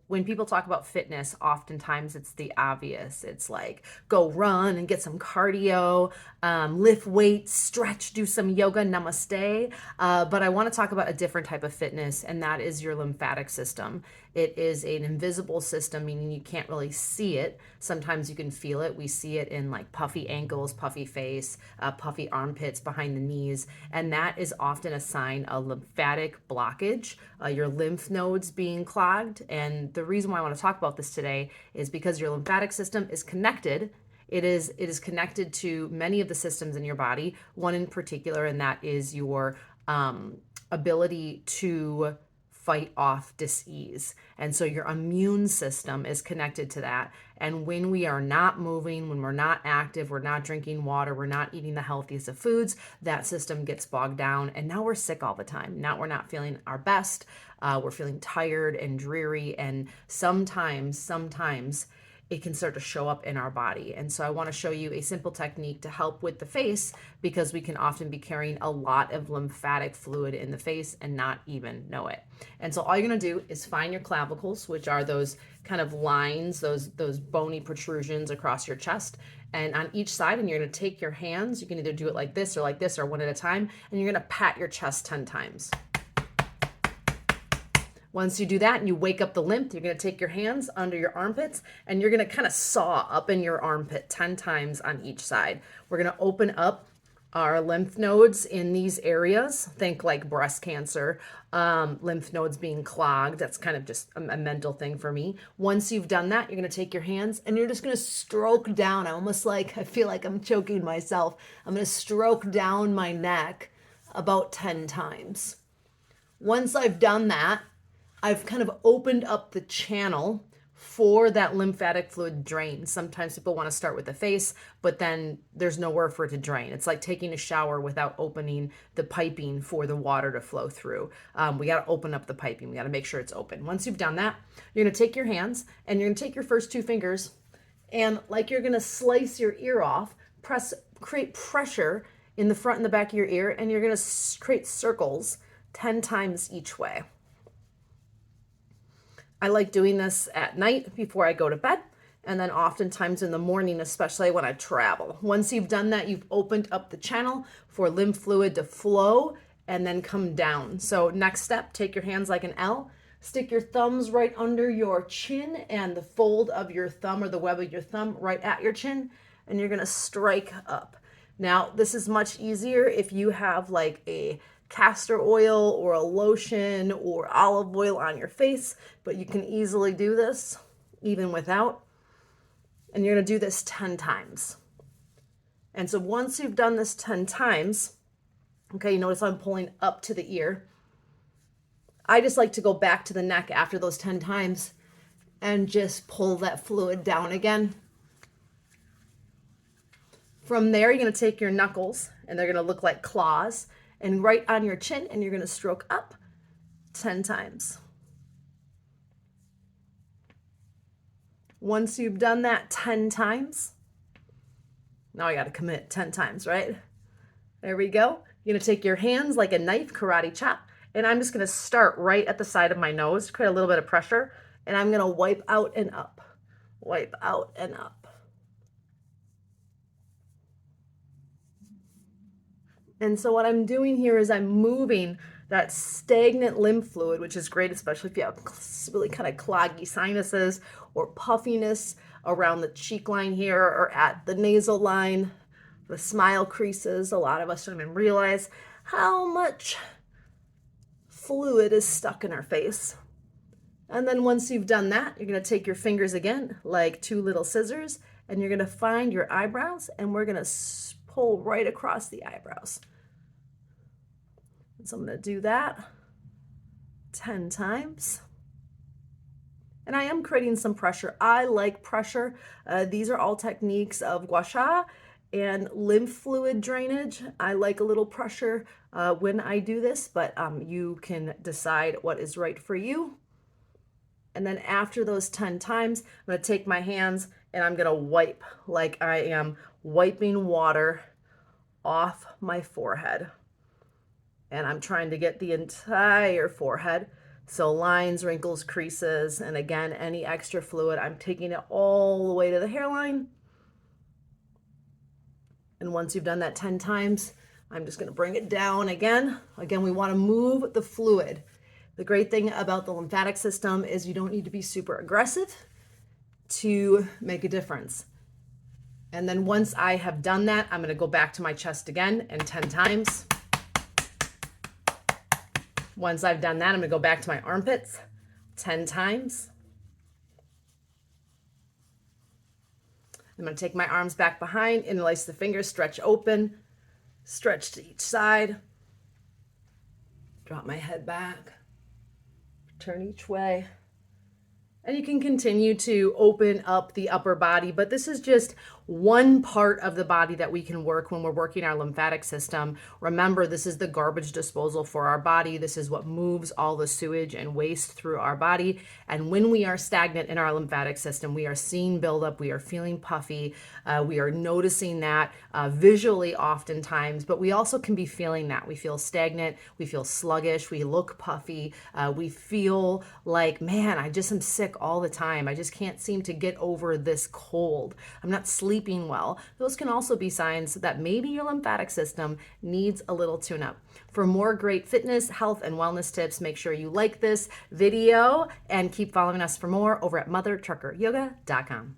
when people talk about fitness, oftentimes it's the obvious. It's like go run and get some cardio, lift weights, stretch, do some yoga, namaste. But I want to talk about a different type of fitness, and that is your lymphatic system. It is an invisible system, meaning you can't really see it. Sometimes you can feel it. We see it in like puffy ankles, puffy face, puffy armpits, behind the knees. And that is often a sign of lymphatic blockage, your lymph nodes being clogged. And the reason why I want to talk about this today is because your lymphatic system is connected. It is connected to many of the systems in your body, one in particular, and that is your ability to fight off disease. And so your immune system is connected to that. And when we are not moving, when we're not active, we're not drinking water, we're not eating the healthiest of foods, that system gets bogged down. And now we're sick all the time. Now we're not feeling our best. We're feeling tired and dreary. And sometimes it can start to show up in our body. And so I want to show you a simple technique to help with the face, because we can often be carrying a lot of lymphatic fluid in the face and not even know it. And so all you're going to do is find your clavicles, which are those kind of lines, those bony protrusions across your chest, and on each side. And you're going to take your hands, you can either do it like this or one at a time, and you're going to pat your chest 10 times. Once you do that and you wake up the lymph, you're going to take your hands under your armpits and you're going to kind of saw up in your armpit 10 times on each side. We're going to open up our lymph nodes in these areas. Think like breast cancer, lymph nodes being clogged. That's kind of just a mental thing for me. Once you've done that, you're going to take your hands and you're just going to stroke down. I feel like I'm choking myself. I'm going to stroke down my neck about 10 times. Once I've done that, I've kind of opened up the channel for that lymphatic fluid drain. Sometimes people want to start with the face, but then there's nowhere for it to drain. It's like taking a shower without opening the piping for the water to flow through. We got to open up the piping. We got to make sure it's open. Once you've done that, you're going to take your hands and you're going to take your first 2 fingers and like you're going to slice your ear off, create pressure in the front and the back of your ear, and you're going to create circles 10 times each way. I like doing this at night before I go to bed, and then oftentimes in the morning, especially when I travel. Once you've done that, you've opened up the channel for lymph fluid to flow and then come down. So next step, take your hands like an L, stick your thumbs right under your chin and the fold of your thumb or the web of your thumb right at your chin, and you're gonna strike up. Now, this is much easier if you have like a castor oil or a lotion or olive oil on your face, but you can easily do this even without. And you're going to do this 10 times. And so once you've done this 10 times, okay, you notice I'm pulling up to the ear. I just like to go back to the neck after those 10 times and just pull that fluid down again. From there, you're going to take your knuckles and they're going to look like claws, and right on your chin, and you're going to stroke up 10 times. Once you've done that 10 times, now I got to commit 10 times, right? There we go. You're going to take your hands like a knife, karate chop, and I'm just going to start right at the side of my nose, create a little bit of pressure, and I'm going to wipe out and up, wipe out and up. And so what I'm doing here is I'm moving that stagnant lymph fluid, which is great, especially if you have really kind of cloggy sinuses or puffiness around the cheek line here or at the nasal line, the smile creases. A lot of us don't even realize how much fluid is stuck in our face. And then once you've done that, you're going to take your fingers again, like 2 little scissors, and you're going to find your eyebrows, and we're going to pull right across the eyebrows. So I'm going to do that 10 times. And I am creating some pressure. I like pressure. These are all techniques of Gua Sha and lymph fluid drainage. I like a little pressure when I do this, but you can decide what is right for you. And then after those 10 times, I'm going to take my hands and I'm going to wipe like I am wiping water off my forehead. And I'm trying to get the entire forehead So lines, wrinkles, creases, and again, any extra fluid, I'm taking it all the way to the hairline. And once you've done that 10 times, I'm just gonna bring it down again. Again, we wanna move the fluid. The great thing about the lymphatic system is you don't need to be super aggressive to make a difference. And then once I have done that, I'm gonna go back to my chest again and 10 times. Once I've done that, I'm gonna go back to my armpits 10 times. I'm gonna take my arms back behind, interlace the fingers, stretch open, stretch to each side, drop my head back, turn each way. And you can continue to open up the upper body, but this is just one part of the body that we can work when we're working our lymphatic system. Remember, this is the garbage disposal for our body. This is what moves all the sewage and waste through our body. And when we are stagnant in our lymphatic system, we are seeing buildup, we are feeling puffy, we are noticing that visually oftentimes, but we also can be feeling that. We feel stagnant, we feel sluggish, we look puffy, we feel like, man, I just am sick all the time. I just can't seem to get over this cold. I'm not sleeping well. Those can also be signs that maybe your lymphatic system needs a little tune-up. For more great fitness, health, and wellness tips, make sure you like this video and keep following us for more over at mothertruckeryoga.com.